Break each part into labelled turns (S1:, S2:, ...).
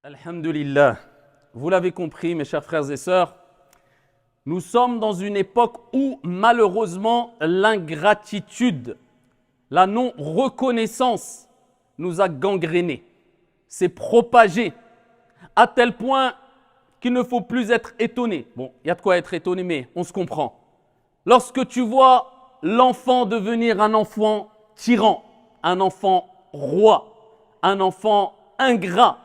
S1: Alhamdulillah, vous l'avez compris mes chers frères et sœurs, nous sommes dans une époque où malheureusement l'ingratitude, la non-reconnaissance nous a gangrénés, s'est propagée à tel point qu'il ne faut plus être étonné. Bon, il y a de quoi être étonné, mais on se comprend. Lorsque tu vois l'enfant devenir un enfant tyran, un enfant roi, un enfant ingrat,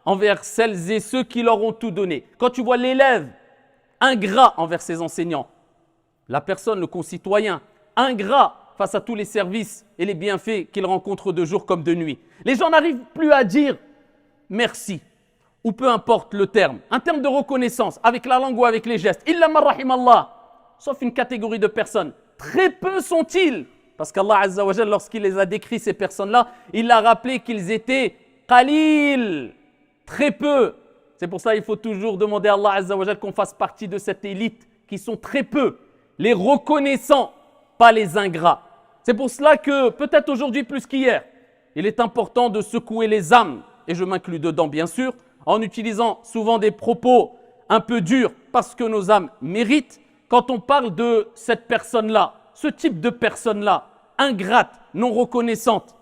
S1: envers celles et ceux qui leur ont tout donné. Quand tu vois l'élève ingrat envers ses enseignants, la personne, le concitoyen, ingrat face à tous les services et les bienfaits qu'il rencontre de jour comme de nuit. Les gens n'arrivent plus à dire merci, ou peu importe le terme, un terme de reconnaissance, avec la langue ou avec les gestes. Illa man rahimallah, sauf une catégorie de personnes. Très peu sont-ils, parce qu'Allah Azza wa Jal, lorsqu'il les a décrits, ces personnes-là, il a rappelé qu'ils étaient qalil. Très peu. C'est pour ça qu'il faut toujours demander à Allah Azza wa Jal qu'on fasse partie de cette élite qui sont très peu. Les reconnaissants, pas les ingrats. C'est pour cela que, peut-être aujourd'hui plus qu'hier, il est important de secouer les âmes, et je m'inclus dedans bien sûr, en utilisant souvent des propos un peu durs parce que nos âmes méritent. Quand on parle de cette personne-là, ce type de personne-là, ingrate, non reconnaissante,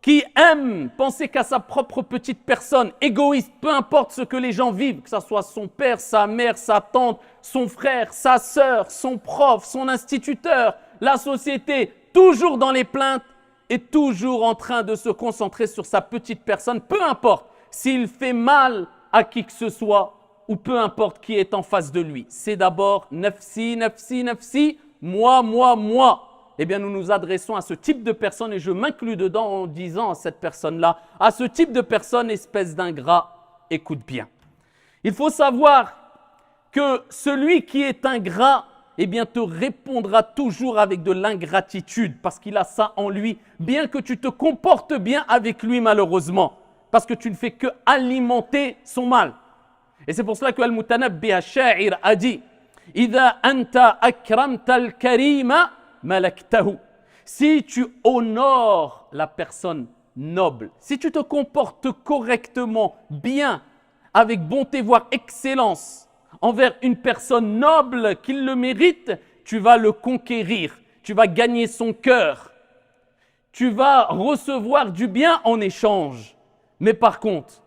S1: qui aime penser qu'à sa propre petite personne, égoïste, peu importe ce que les gens vivent, que ce soit son père, sa mère, sa tante, son frère, sa sœur, son prof, son instituteur, la société, toujours dans les plaintes et toujours en train de se concentrer sur sa petite personne, peu importe s'il fait mal à qui que ce soit ou peu importe qui est en face de lui. C'est d'abord nafsi, nafsi, nafsi, moi. Eh bien, nous nous adressons à ce type de personne et je m'inclus dedans en disant à cette personne-là, à ce type de personne, espèce d'ingrat, écoute bien. Il faut savoir que celui qui est ingrat, eh bien, te répondra toujours avec de l'ingratitude parce qu'il a ça en lui, bien que tu te comportes bien avec lui malheureusement, parce que tu ne fais que alimenter son mal. Et c'est pour cela que Al-Mutanabbi Ash-Sha'ir a dit « Idha anta akramta al-karima » malaktahu. Si tu honores la personne noble, si tu te comportes correctement, bien, avec bonté, voire excellence, envers une personne noble qui le mérite, tu vas le conquérir, tu vas gagner son cœur, tu vas recevoir du bien en échange. Mais par contre,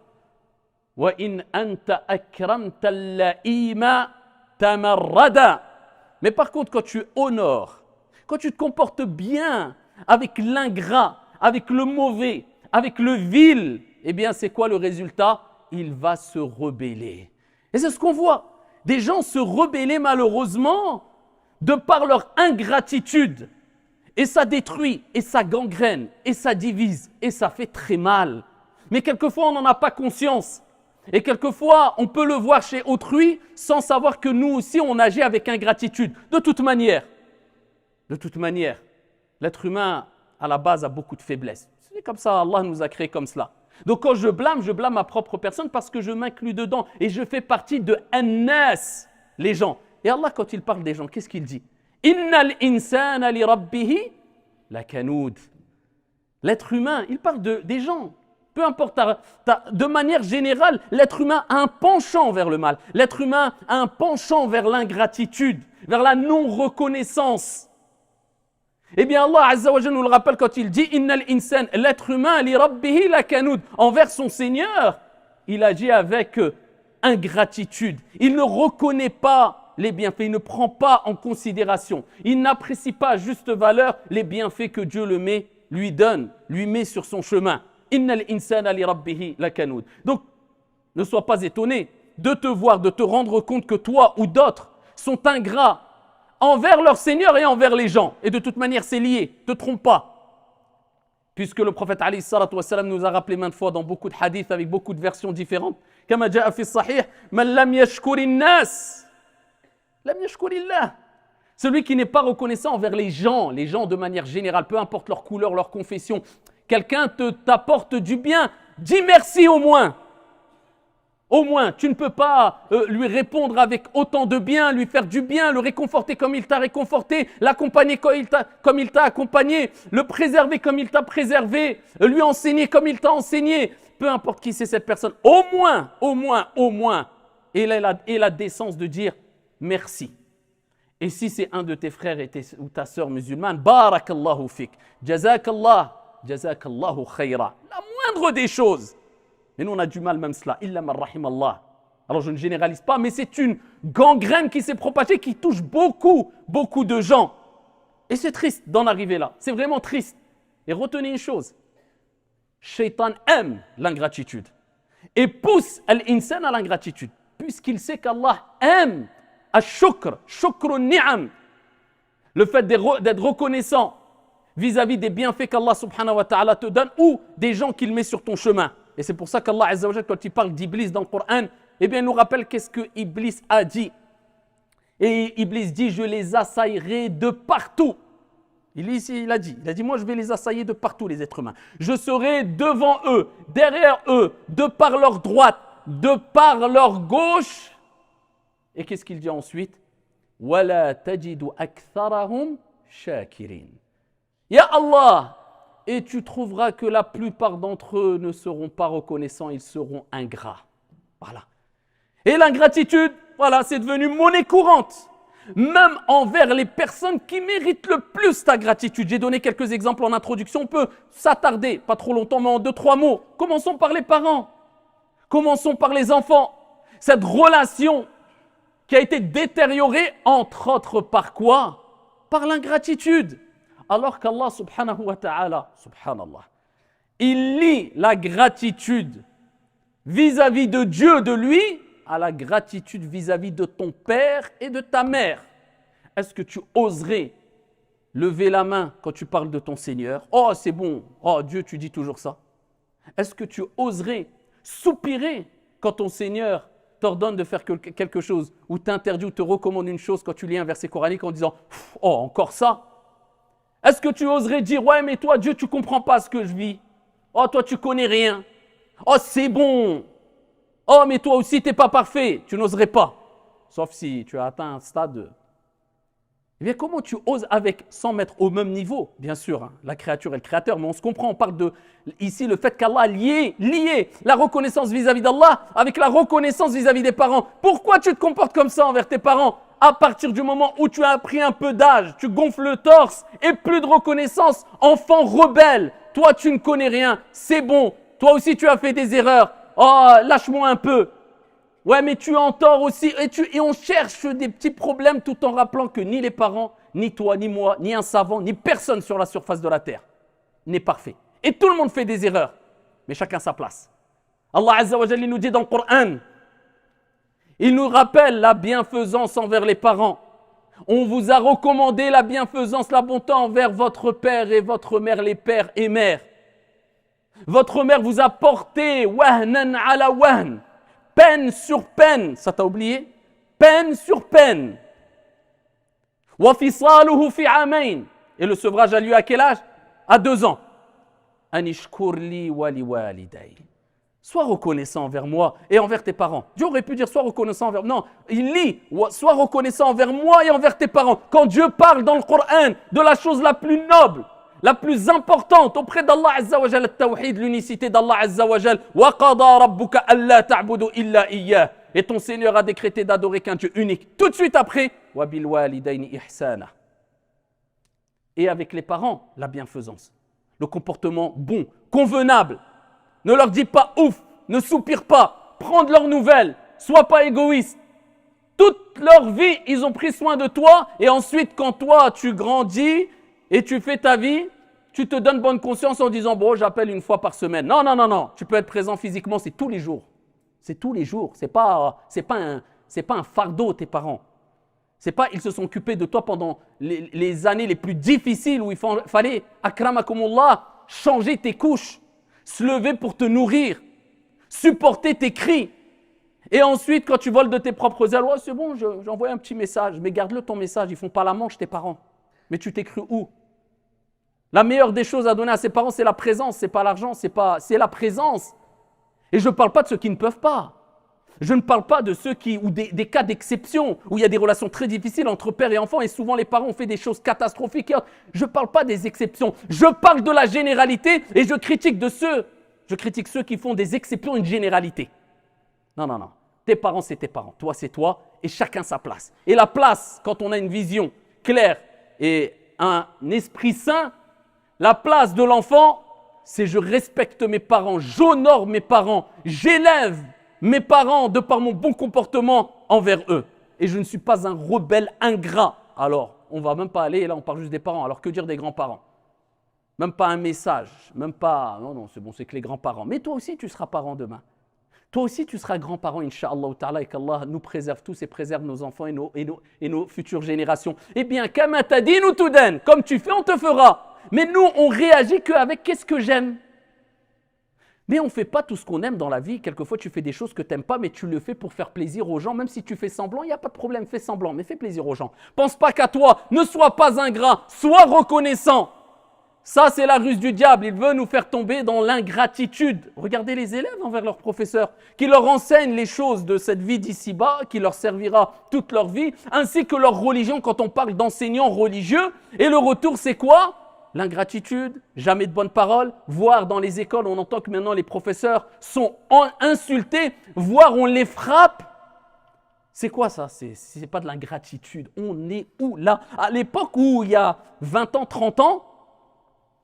S1: wa in anta akramta al-la'ima tamarrada. Mais par contre, quand tu honores, quand tu te comportes bien avec l'ingrat, avec le mauvais, avec le vil, eh bien c'est quoi le résultat? Il va se rebeller. Et c'est ce qu'on voit. Des gens se rebeller malheureusement de par leur ingratitude. Et ça détruit, et ça gangrène, et ça divise, et ça fait très mal. Mais quelquefois on n'en a pas conscience. Et quelquefois on peut le voir chez autrui sans savoir que nous aussi on agit avec ingratitude. De toute manière, l'être humain, à la base, a beaucoup de faiblesses. C'est comme ça, Allah nous a créés comme cela. Donc quand je blâme ma propre personne parce que je m'inclus dedans et je fais partie de annas, les gens. Et Allah, quand il parle des gens, qu'est-ce qu'il dit? Innal insana li rabbihi lakanoud. L'être humain, il parle des gens. Peu importe, de manière générale, l'être humain a un penchant vers le mal. L'être humain a un penchant vers l'ingratitude, vers la non-reconnaissance. Eh bien, Allah Azza wa Jalla nous le rappelle quand il dit « Innal insan » l'être humain, li rabbihi lakanoud. Envers son Seigneur, il agit avec ingratitude. Il ne reconnaît pas les bienfaits, il ne prend pas en considération. Il n'apprécie pas à juste valeur les bienfaits que Dieu lui donne, lui met sur son chemin. « Innal insana li rabbihi lakanoud » Donc, ne sois pas étonné de te voir, de te rendre compte que toi ou d'autres sont ingrats envers leur Seigneur et envers les gens. Et de toute manière, c'est lié. Ne te trompe pas. Puisque le prophète alayhi salatu wassalam nous a rappelé maintes fois dans beaucoup de hadiths avec beaucoup de versions différentes. Kama ja'a fi sahih, man lam yashkurin nas, lam yashkurillah. Celui qui n'est pas reconnaissant envers les gens de manière générale, peu importe leur couleur, leur confession. Quelqu'un t'apporte du bien, dis merci au moins. Au moins, tu ne peux pas lui répondre avec autant de bien, lui faire du bien, le réconforter comme il t'a réconforté, l'accompagner comme il t'a accompagné, le préserver comme il t'a préservé, lui enseigner comme il t'a enseigné. peu importe qui c'est cette personne, au moins, ait la décence de dire merci. Et si c'est un de tes frères ou ta sœur musulmane, barakallahu fik, jazakallahu khayra, la moindre des choses. Mais nous on a du mal même cela, illa man rahimallah. Alors je ne généralise pas, mais c'est une gangrène qui s'est propagée, qui touche beaucoup de gens. Et c'est triste d'en arriver là, c'est vraiment triste. Et retenez une chose, Shaitan aime l'ingratitude et pousse l'insan à l'ingratitude, puisqu'il sait qu'Allah aime al-shukr, shukr ni'am, le fait d'être reconnaissant vis-à-vis des bienfaits qu'Allah subhanahu wa ta'ala te donne ou des gens qu'il met sur ton chemin. Et c'est pour ça qu'Allah azza wa jalla, quand il parle d'Iblis dans le Coran, eh bien, il nous rappelle qu'est-ce que Iblis a dit. Et Iblis dit, je les assaillerai de partout. Il a dit, moi je vais les assailler de partout les êtres humains. Je serai devant eux, derrière eux, de par leur droite, de par leur gauche. Et qu'est-ce qu'il dit ensuite? Wala tajidu aktharahum shakirin. Ya Allah, et tu trouveras que la plupart d'entre eux ne seront pas reconnaissants, ils seront ingrats. Voilà. Et l'ingratitude, voilà, c'est devenu monnaie courante. Même envers les personnes qui méritent le plus ta gratitude. J'ai donné quelques exemples en introduction, on peut s'attarder, pas trop longtemps, mais en 2-3 mots. Commençons par les parents, commençons par les enfants. Cette relation qui a été détériorée, entre autres par quoi? Par l'ingratitude. Alors qu'Allah subhanahu wa ta'ala, subhanallah, il lie la gratitude vis-à-vis de Dieu, de lui, à la gratitude vis-à-vis de ton père et de ta mère. Est-ce que tu oserais lever la main quand tu parles de ton Seigneur? Oh, c'est bon. Oh, Dieu, tu dis toujours ça. Est-ce que tu oserais soupirer quand ton Seigneur t'ordonne de faire quelque chose ou t'interdit ou te recommande une chose quand tu lis un verset coranique en disant « Oh, encore ça ?» Est-ce que tu oserais dire « Ouais, mais toi, Dieu, tu ne comprends pas ce que je vis. Oh, toi, tu connais rien. Oh, c'est bon. Oh, mais toi aussi, tu n'es pas parfait. » Tu n'oserais pas. Sauf si tu as atteint un stade. Eh bien, comment tu oses sans mettre au même niveau, bien sûr, hein, la créature et le créateur, mais on se comprend, on parle de, ici, le fait qu'Allah a lié la reconnaissance vis-à-vis d'Allah avec la reconnaissance vis-à-vis des parents. Pourquoi tu te comportes comme ça envers tes parents? À partir du moment où tu as pris un peu d'âge, tu gonfles le torse et plus de reconnaissance, enfant rebelle, toi tu ne connais rien, c'est bon, toi aussi tu as fait des erreurs, oh lâche-moi un peu. Ouais, mais tu es en tort aussi. Et on cherche des petits problèmes tout en rappelant que ni les parents, ni toi, ni moi, ni un savant, ni personne sur la surface de la terre n'est parfait. Et tout le monde fait des erreurs, mais chacun sa place. Allah Azza wa Jalla nous dit dans le Coran, il nous rappelle la bienfaisance envers les parents. On vous a recommandé la bienfaisance, la bonté envers votre père et votre mère, les pères et mères. Votre mère vous a porté wahnan ala wahn. Peine sur peine, ça t'a oublié? Peine sur peine. وَفِصَالُهُ فِي عَامَيْنِ. Et le sevrage a lieu à quel âge? À 2 ans. أَنِشْكُرْ لِي وَلِوَالِدَيْ. Sois reconnaissant envers moi et envers tes parents. Dieu aurait pu dire sois reconnaissant envers... Non, il lit sois reconnaissant envers moi et envers tes parents. Quand Dieu parle dans le Coran de la chose la plus noble, la plus importante auprès d'Allah Azza wa Jalla, tawhid, l'unicité d'Allah Azza wa Jalla. Wa qada rabbuka alla ta'budu illa iyyah. Et ton Seigneur a décrété d'adorer qu'un Dieu unique. Tout de suite après, wa bil walidayni ihsana. Et avec les parents, la bienfaisance, le comportement bon, convenable. Ne leur dis pas ouf, ne soupire pas, prends de leurs nouvelles, sois pas égoïste. Toute leur vie, ils ont pris soin de toi et ensuite quand toi tu grandis et tu fais ta vie, tu te donnes bonne conscience en disant bon, j'appelle une fois par semaine. Non, non, non, non, tu peux être présent physiquement, c'est tous les jours. C'est tous les jours, c'est pas un fardeau tes parents. C'est pas ils se sont occupés de toi pendant les années les plus difficiles où il fallait akramakumullah changer tes couches, se lever pour te nourrir, supporter tes cris. Et ensuite, quand tu voles de tes propres ailes, ouais, c'est bon, j'envoie un petit message, mais garde-le ton message, ils font pas la manche tes parents. Mais tu t'es cru où? La meilleure des choses à donner à ses parents, c'est la présence, c'est pas l'argent, c'est la présence. Et je ne parle pas de ceux qui ne peuvent pas. Je ne parle pas de ceux ou des cas d'exception, où il y a des relations très difficiles entre père et enfant, et souvent les parents ont fait des choses catastrophiques. Je ne parle pas des exceptions, je parle de la généralité, et je critique de ceux Je critique ceux qui font des exceptions, une généralité. Non, non, non. Tes parents, c'est tes parents. Toi, c'est toi. Et chacun sa place. Et la place, quand on a une vision claire et un esprit sain, la place de l'enfant, c'est je respecte mes parents, j'honore mes parents, j'élève mes parents de par mon bon comportement envers eux. Et je ne suis pas un rebelle ingrat. Alors, on ne va même pas aller, et là on parle juste des parents. Alors que dire des grands-parents? Même pas un message, même pas, non, non, c'est bon, c'est que les grands-parents. Mais toi aussi, tu seras parent demain. Toi aussi, tu seras grand-parent, Inch'Allah ta'ala, et qu'Allah nous préserve tous et préserve nos enfants et nos futures générations. Eh bien, kamatadin ou tudan, comme tu fais, on te fera. Mais nous, on réagit qu'avec qu'est-ce que j'aime. Mais on ne fait pas tout ce qu'on aime dans la vie. Quelquefois, tu fais des choses que tu n'aimes pas, mais tu le fais pour faire plaisir aux gens. Même si tu fais semblant, il n'y a pas de problème, fais semblant, mais fais plaisir aux gens. Pense pas qu'à toi, ne sois pas ingrat, sois reconnaissant. Ça, c'est la ruse du diable. Il veut nous faire tomber dans l'ingratitude. Regardez les élèves envers leurs professeurs, qui leur enseignent les choses de cette vie d'ici-bas, qui leur servira toute leur vie, ainsi que leur religion quand on parle d'enseignants religieux. Et le retour, c'est quoi? L'ingratitude, jamais de bonnes paroles, voire dans les écoles, on entend que maintenant les professeurs sont insultés, voire on les frappe. C'est quoi ça? C'est pas de l'ingratitude. On est où là? À l'époque où il y a 20 ans, 30 ans,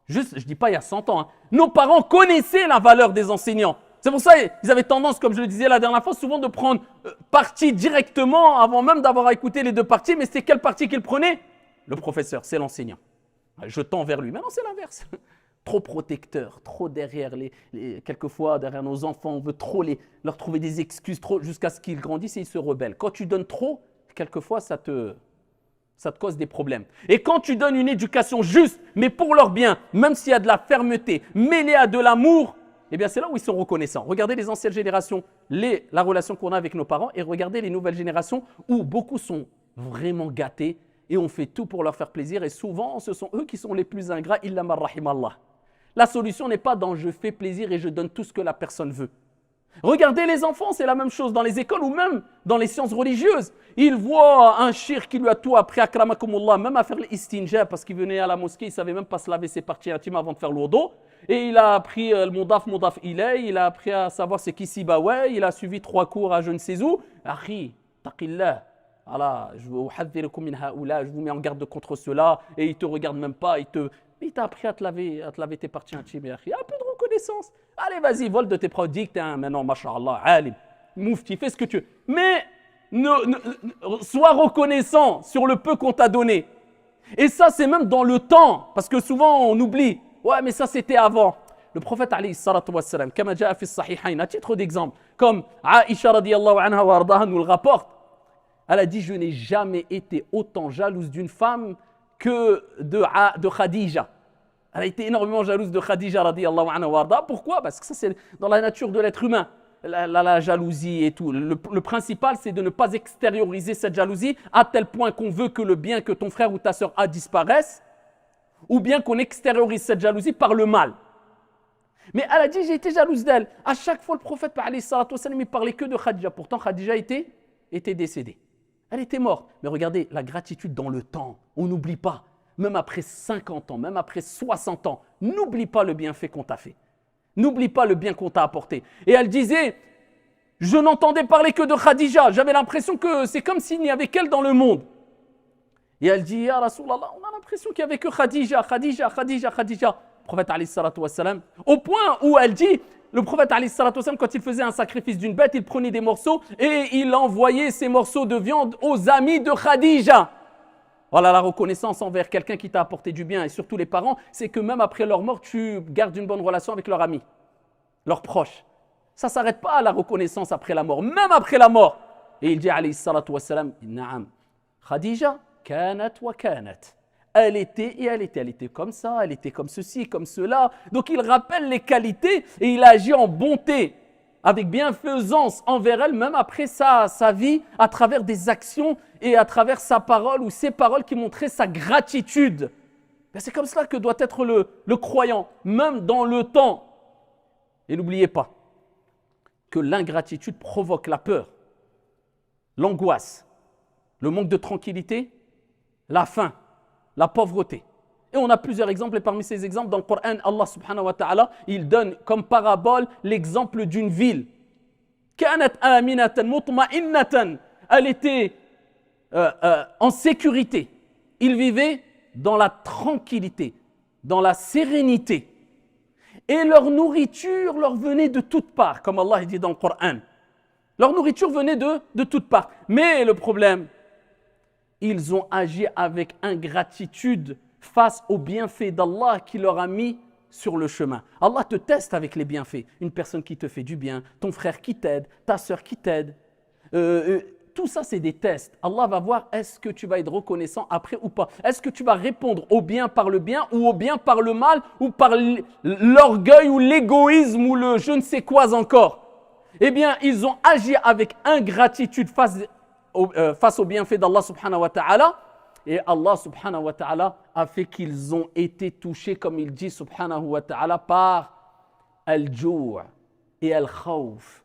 S1: juste, je ne dis pas il y a 100 ans, hein, nos parents connaissaient la valeur des enseignants. C'est pour ça qu'ils avaient tendance, comme je le disais la dernière fois, souvent de prendre parti directement avant même d'avoir écouté les deux parties. Mais c'était quel parti qu'ils prenaient? Le professeur, c'est l'enseignant. Je tends vers lui. Maintenant, c'est l'inverse. Trop protecteur, trop derrière quelquefois derrière nos enfants, on veut trop leur trouver des excuses jusqu'à ce qu'ils grandissent et ils se rebellent. Quand tu donnes trop, quelquefois ça te cause des problèmes. Et quand tu donnes une éducation juste, mais pour leur bien, même s'il y a de la fermeté, mêlée à de l'amour, eh bien c'est là où ils sont reconnaissants. Regardez les anciennes générations, la relation qu'on a avec nos parents, et regardez les nouvelles générations où beaucoup sont vraiment gâtés et on fait tout pour leur faire plaisir. Et souvent, ce sont eux qui sont les plus ingrats, illa man rahimallah. La solution n'est pas dans je fais plaisir et je donne tout ce que la personne veut. Regardez les enfants, c'est la même chose dans les écoles ou même dans les sciences religieuses. Ils voient un shir qui lui a tout appris, akramakumullah, même à faire l'istinja, parce qu'il venait à la mosquée, il ne savait même pas se laver ses parties intimes avant de faire l'odo. Et il a appris le mudaf ilay, il a appris à savoir c'est qui Sibaway, il a suivi 3 cours à je ne sais où. Akhi, taqillah. Voilà, je vous mets en garde contre cela, et il ne te regarde même pas, il t'a appris à te laver tes parties intimes. Un peu de reconnaissance. Allez, vas-y, vole de tes proches, dis que t'es un maintenant, mashallah, alim, moufti, fais ce que tu veux. Mais sois reconnaissant sur le peu qu'on t'a donné. Et ça, c'est même dans le temps, parce que souvent on oublie. Ouais, mais ça, c'était avant. Le prophète, alayhi salatu wassalam, kama ja'a fi sahihayn, à titre d'exemple, comme Aïcha radiyallahu anha wa ardaha nous le rapporte, elle a dit, je n'ai jamais été autant jalouse d'une femme que de Khadija. Elle a été énormément jalouse de Khadija radiyallahu anha wa ardaha. Pourquoi? Parce que ça, c'est dans la nature de l'être humain. La jalousie et tout. Le principal, c'est de ne pas extérioriser cette jalousie à tel point qu'on veut que le bien que ton frère ou ta sœur a disparaisse, ou bien qu'on extériorise cette jalousie par le mal. Mais elle a dit, j'ai été jalouse d'elle. À chaque fois, le prophète, alayhi salatu wassalam, il parlait que de Khadija. Pourtant, Khadija était décédée. Elle était morte. Mais regardez, la gratitude dans le temps, on n'oublie pas. Même après 50 ans, même après 60 ans, n'oublie pas le bienfait qu'on t'a fait. N'oublie pas le bien qu'on t'a apporté. Et elle disait, je n'entendais parler que de Khadija. J'avais l'impression que c'est comme s'il n'y avait qu'elle dans le monde. Et elle dit, Ya Rasulallah, on a l'impression qu'il n'y avait que Khadija. Le prophète, alayhi salatu wassalam, au point où elle dit, le prophète, alayhi salatu wassalam, quand il faisait un sacrifice d'une bête, il prenait des morceaux et il envoyait ces morceaux de viande aux amis de Khadija. Voilà la reconnaissance envers quelqu'un qui t'a apporté du bien et surtout les parents, c'est que même après leur mort, tu gardes une bonne relation avec leurs amis, leurs proches. Ça ne s'arrête pas à la reconnaissance après la mort, même après la mort. Et il dit, alayhi salatu wassalam, Naam, Khadija, kanat wa kanat. Elle était comme ça, elle était comme ceci, comme cela. Donc il rappelle les qualités et il agit en bonté, avec bienfaisance envers elle, même après sa vie, à travers des actions et à travers sa parole ou ses paroles qui montraient sa gratitude. C'est comme cela que doit être le croyant, même dans le temps. Et n'oubliez pas que l'ingratitude provoque la peur, l'angoisse, le manque de tranquillité, la faim, la pauvreté. Et on a plusieurs exemples, et parmi ces exemples, dans le Coran, Allah subhanahu wa ta'ala, il donne comme parabole l'exemple d'une ville. كانت آمنة مطمئنة. Elle était en sécurité. Ils vivaient dans la tranquillité, dans la sérénité. Et leur nourriture leur venait de toutes parts, comme Allah dit dans le Coran. Leur nourriture venait de toutes parts. Mais le problème, ils ont agi avec ingratitude face aux bienfaits d'Allah qui leur a mis sur le chemin. Allah te teste avec les bienfaits. Une personne qui te fait du bien, ton frère qui t'aide, ta sœur qui t'aide. Tout ça, c'est des tests. Allah va voir est-ce que tu vas être reconnaissant après ou pas. Est-ce que tu vas répondre au bien par le bien ou au bien par le mal ou par l'orgueil ou l'égoïsme ou le je ne sais quoi encore. Eh bien, ils ont agi avec ingratitude face aux bienfaits d'Allah subhanahu wa ta'ala. Et Allah subhanahu wa ta'ala a fait qu'ils ont été touchés, comme il dit subhanahu wa ta'ala, par al-jou' et al-khawf,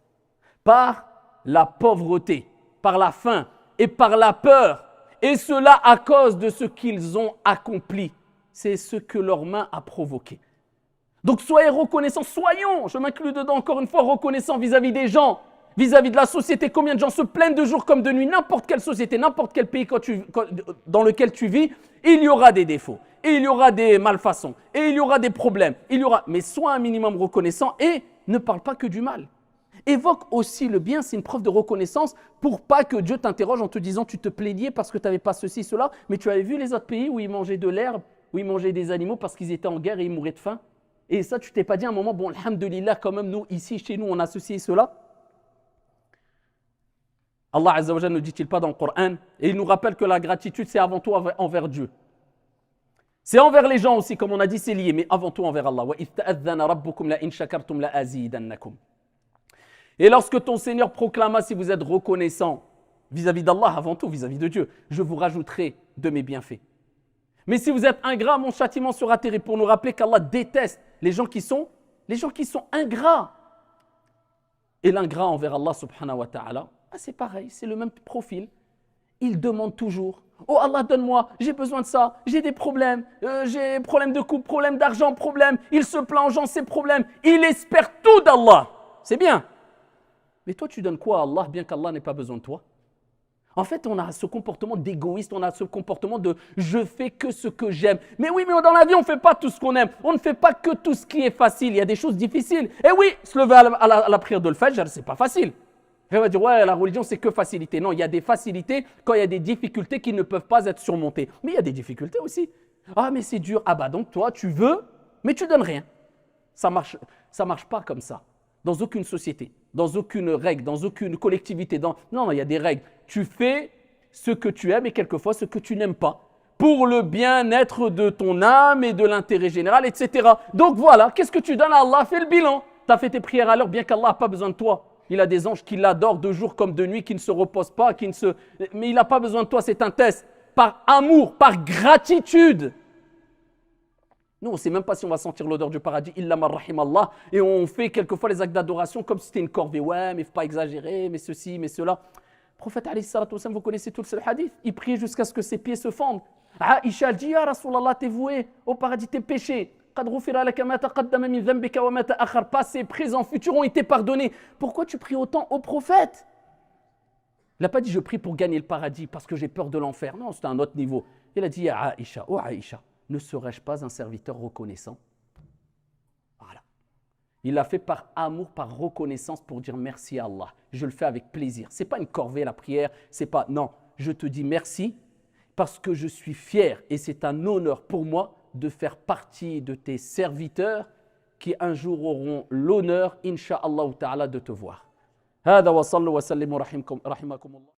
S1: par la pauvreté, par la faim et par la peur. Et cela à cause de ce qu'ils ont accompli. C'est ce que leur main a provoqué. Donc soyez reconnaissants, soyons, je m'inclus dedans encore une fois, reconnaissants vis-à-vis des gens, vis-à-vis de la société. Combien de gens se plaignent de jour comme de nuit, n'importe quelle société, n'importe quel pays dans lequel tu vis, il y aura des défauts, et il y aura des malfaçons, et il y aura des problèmes. Mais sois un minimum reconnaissant et ne parle pas que du mal. Évoque aussi le bien, c'est une preuve de reconnaissance pour pas que Dieu t'interroge en te disant tu te plaignais parce que tu n'avais pas ceci, cela, mais tu avais vu les autres pays où ils mangeaient de l'herbe, où ils mangeaient des animaux parce qu'ils étaient en guerre et ils mouraient de faim. Et ça, tu t'es pas dit à un moment, bon, alhamdoulilah, quand même, nous, ici, chez nous, on a ceci et cela. Allah Azza wa Jalla ne dit-il pas dans le Coran, et il nous rappelle que la gratitude, c'est avant tout envers Dieu. C'est envers les gens aussi, comme on a dit, c'est lié, mais avant tout envers Allah. Et lorsque ton Seigneur proclama, si vous êtes reconnaissant vis-à-vis d'Allah, avant tout vis-à-vis de Dieu, je vous rajouterai de mes bienfaits. Mais si vous êtes ingrat, mon châtiment sera terrible, pour nous rappeler qu'Allah déteste les gens qui sont ingrats. Et l'ingrat envers Allah subhanahu wa ta'ala, c'est pareil, c'est le même profil. Il demande toujours, oh Allah donne-moi, j'ai besoin de ça, j'ai des problèmes, j'ai problème de couple, problème d'argent, problème. Il se plaint aux gens, ses problèmes. Il espère tout d'Allah. C'est bien. Mais toi, tu donnes quoi à Allah, bien qu'Allah n'ait pas besoin de toi? En fait, on a ce comportement d'égoïste, on a ce comportement de « je fais que ce que j'aime ». Mais oui, mais dans la vie, on ne fait pas tout ce qu'on aime. On ne fait pas que tout ce qui est facile. Il y a des choses difficiles. Et oui, se lever à la prière de l'Fajr, ce n'est pas facile. On va dire « ouais, la religion, c'est que facilité ». Non, il y a des facilités quand il y a des difficultés qui ne peuvent pas être surmontées. Mais il y a des difficultés aussi. Ah, mais c'est dur. Ah bah donc toi, tu veux, mais tu ne donnes rien. Ça marche pas comme ça. Dans aucune société, dans aucune règle, dans aucune collectivité. Non, il y a des règles. Tu fais ce que tu aimes et quelquefois ce que tu n'aimes pas. Pour le bien-être de ton âme et de l'intérêt général, etc. Donc voilà, qu'est-ce que tu donnes à Allah? Fais le bilan. Tu as fait tes prières à l'heure, bien qu'Allah n'a pas besoin de toi. Il a des anges qui l'adorent de jour comme de nuit, qui ne se reposent pas, mais il n'a pas besoin de toi, c'est un test. Par amour, par gratitude. Nous, on ne sait même pas si on va sentir l'odeur du paradis, illa man rahim Allah, et on fait quelquefois les actes d'adoration comme si c'était une corvée. Ouais, mais il ne faut pas exagérer, mais ceci, mais cela. Le prophète, alayhi salatu wassalam, vous connaissez tout le hadith, il priait jusqu'à ce que ses pieds se fendent. Aïcha dit, ya Rasulallah, t'es voué au paradis, tes péchés. Passé, présent, futur ont été pardonnés. Pourquoi tu pries autant au prophète? Il n'a pas dit je prie pour gagner le paradis parce que j'ai peur de l'enfer. Non, c'était un autre niveau. Il a dit, ya Aïcha, oh Aïcha, ne serais-je pas un serviteur reconnaissant? Voilà. Il l'a fait par amour, par reconnaissance pour dire merci à Allah. Je le fais avec plaisir. Ce n'est pas une corvée la prière, c'est pas, non, je te dis merci parce que je suis fier et c'est un honneur pour moi de faire partie de tes serviteurs qui un jour auront l'honneur, incha'Allah ta'ala, de te voir. هذا وصلوا وسلموا رحمكم الله